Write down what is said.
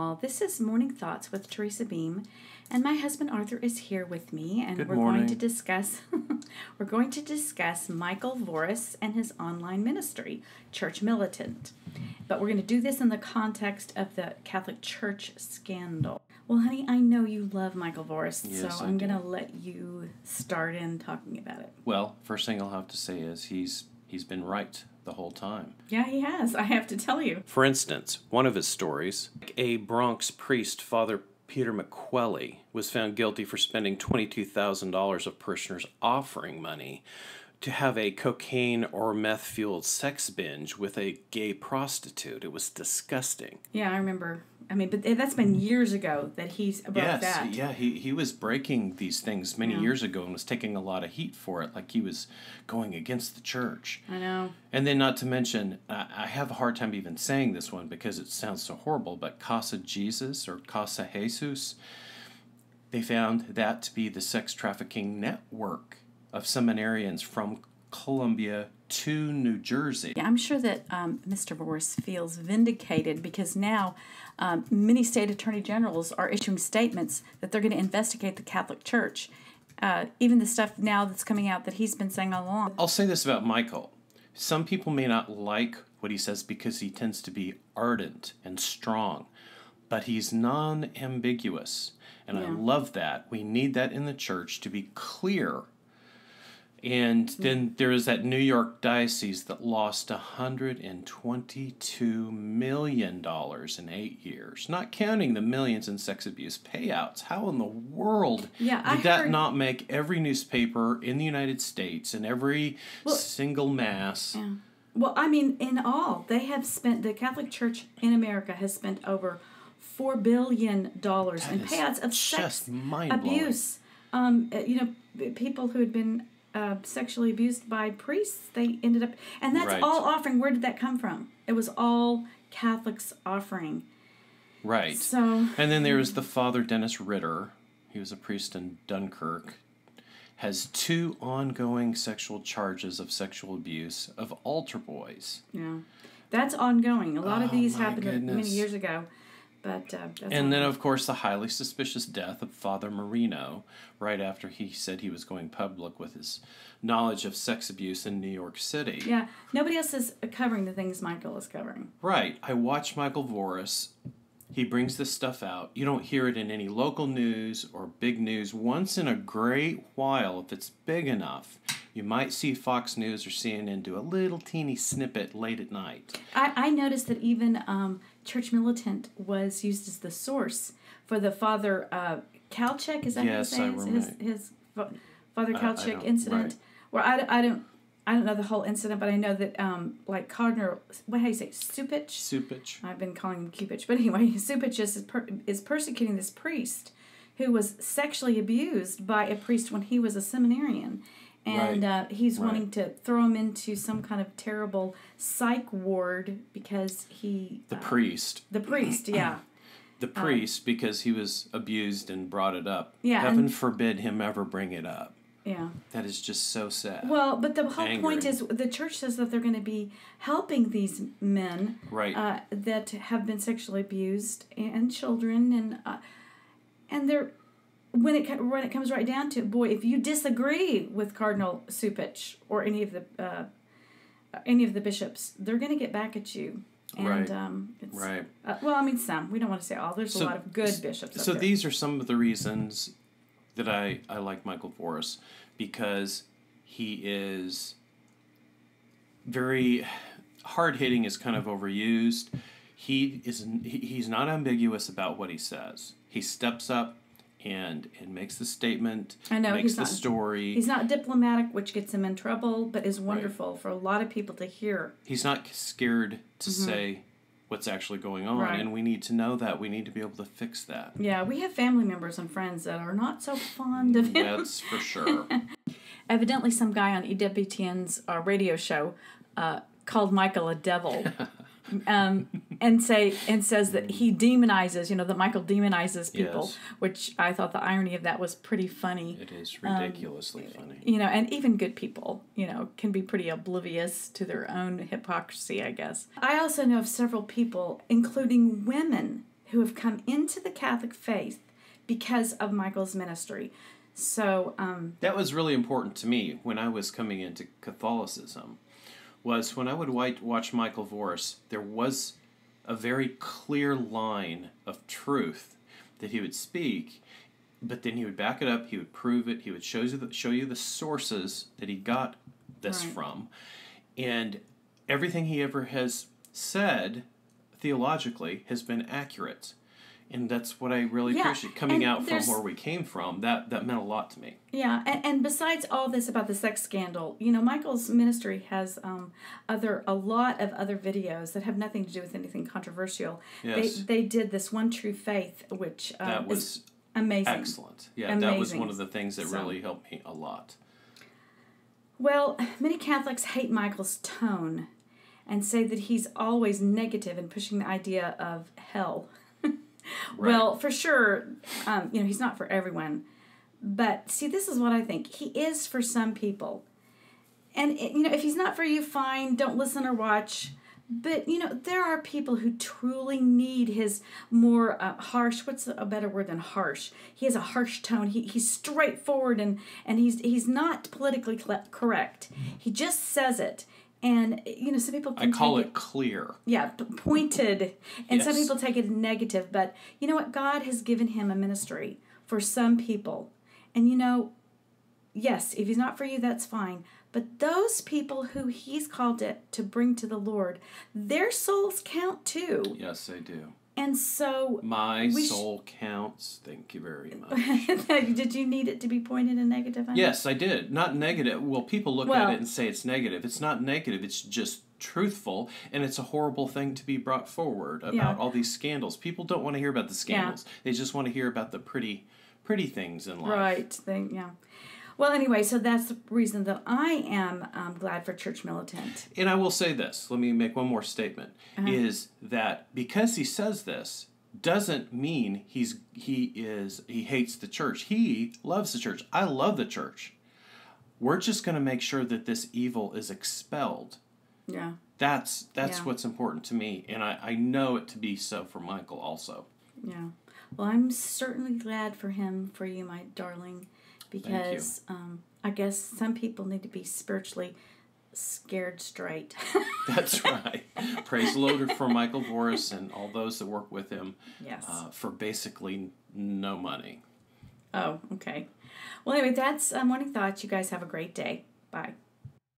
all. This is Morning Thoughts with Teresa Beam, and my husband Arthur is here with me, and Good we're morning. going to discuss we're going to discuss Michael Voris and his online ministry, Church Militant. But we're going to do this in the context of the Catholic Church scandal. Well, honey, I know you love Michael Voris, Yes, so I'm going to let you start in talking about it. Well, first thing I'll have to say is he's been right the whole time. Yeah, he has. I have to tell you. For instance, one of his stories, a Bronx priest, Father Peter McQuelly, was found guilty for spending $22,000 of parishioners' offering money to have a cocaine or meth-fueled sex binge with a gay prostitute. It was disgusting. Yeah, I remember. I mean, but that's been years ago that he's broke that. Yeah, he was breaking these things many years ago and was taking a lot of heat for it, like he was going against the church. I know. And then not to mention, I have a hard time even saying this one because it sounds so horrible, but Casa Jesus or Casa Jesus, they found that to be the sex trafficking network of seminarians from Colombia to New Jersey. Yeah, I'm sure that Mr. Voris feels vindicated because now many state attorney generals are issuing statements that they're going to investigate the Catholic Church. Even the stuff now that's coming out that he's been saying all along. I'll say this about Michael. Some people may not like what he says because he tends to be ardent and strong, but he's non-ambiguous. And I love that. We need that in the church to be clear. And then there is that New York diocese that lost $122 million in 8 years, not counting the millions in sex abuse payouts. How in the world did that not make every newspaper in the United States and every single mass? Yeah. Well, I mean, in all, they have spent, the Catholic Church in America has spent over $4 billion in payouts of sex abuse. People who had been sexually abused by priests, they ended up, and that's all offering. Where did that come from? It was all Catholics offering. Right. So, and then there was the Father Dennis Ritter. He was a priest in Dunkirk. Has 2 ongoing sexual charges of sexual abuse of altar boys. Yeah, that's ongoing. A lot of these happened many years ago. But and then, of course, the highly suspicious death of Father Marino right after he said he was going public with his knowledge of sex abuse in New York City. Yeah, nobody else is covering the things Michael is covering. Right. I watch Michael Voris. He brings this stuff out. You don't hear it in any local news or big news. Once in a great while, if it's big enough, you might see Fox News or CNN do a little teeny snippet late at night. I noticed that even Church Militant was used as the source for the Father Kalchek. Is that yes, his name? I remember. His Father Kalchek incident. Where I don't know the whole incident, but I know that like Cardinal, how do you say, Supich? I've been calling him Cupich, but anyway, Supich is persecuting this priest who was sexually abused by a priest when he was a seminarian. And he's wanting to throw him into some kind of terrible psych ward because he... The priest, yeah. The priest, because he was abused and brought it up. Yeah, Heaven forbid him ever bring it up. Yeah. That is just so sad. Well, but the whole point is the church says that they're going to be helping these men that have been sexually abused and children and they're... When it comes right down to it, boy, if you disagree with Cardinal Supich or any of the bishops, they're going to get back at you. And well, I mean, some. We don't want to say all. There's a lot of good bishops. So these are some of the reasons that I like Michael Voris, because he is very hard hitting. Is kind of overused. He's not ambiguous about what he says. He steps up and makes the statement, makes the story. He's not diplomatic, which gets him in trouble, but is wonderful for a lot of people to hear. He's not scared to say what's actually going on, and we need to know that. We need to be able to fix that. Yeah, we have family members and friends that are not so fond of him. That's for sure. Evidently, some guy on EWTN's radio show called Michael a devil. And says that he demonizes, that Michael demonizes people, which I thought the irony of that was pretty funny. It is ridiculously funny. And even good people, can be pretty oblivious to their own hypocrisy, I guess. I also know of several people, including women, who have come into the Catholic faith because of Michael's ministry. So that was really important to me when I was coming into Catholicism, was when I would watch Michael Voris, there was a very clear line of truth that he would speak, but then he would back it up, he would prove it, he would show you the sources that he got this from, and everything he ever has said theologically has been accurate. And that's what I really appreciate. Coming out from where we came from, that meant a lot to me. Yeah, and besides all this about the sex scandal, Michael's ministry has a lot of other videos that have nothing to do with anything controversial. Yes. They did this One True Faith, which that was is amazing. Excellent. Yeah, amazing. That was one of the things that really helped me a lot. Well, many Catholics hate Michael's tone and say that he's always negative and pushing the idea of hell. Right. Well, for sure, he's not for everyone. But, see, this is what I think. He is for some people. And, if he's not for you, fine, don't listen or watch. But, there are people who truly need his more harsh, what's a better word than harsh? He has a harsh tone. He's straightforward and he's not politically correct. He just says it. And, some people can I call it clear. Yeah, pointed. And some people take it negative. But you know what? God has given him a ministry for some people. And, yes, if he's not for you, that's fine. But those people who he's called it to bring to the Lord, their souls count too. Yes, they do. And so... My soul counts. Thank you very much. Did you need it to be pointed in negative? Yes, I did. Not negative. Well, people look at it and say it's negative. It's not negative. It's just truthful, and it's a horrible thing to be brought forward about all these scandals. People don't want to hear about the scandals. Yeah. They just want to hear about the pretty things in life. Right. Well, anyway, so that's the reason that I am glad for Church Militant. And I will say this. Let me make one more statement. Is that because he says this doesn't mean he hates the church. He loves the church. I love the church. We're just going to make sure that this evil is expelled. Yeah. That's what's important to me, and I know it to be so for Michael also. Yeah. Well, I'm certainly glad for you, my darling. Because I guess some people need to be spiritually scared straight. That's right. Praise the Lord for Michael Voris and all those that work with him. Yes. For basically no money. Oh, okay. Well, anyway, that's Morning Thoughts. You guys have a great day. Bye.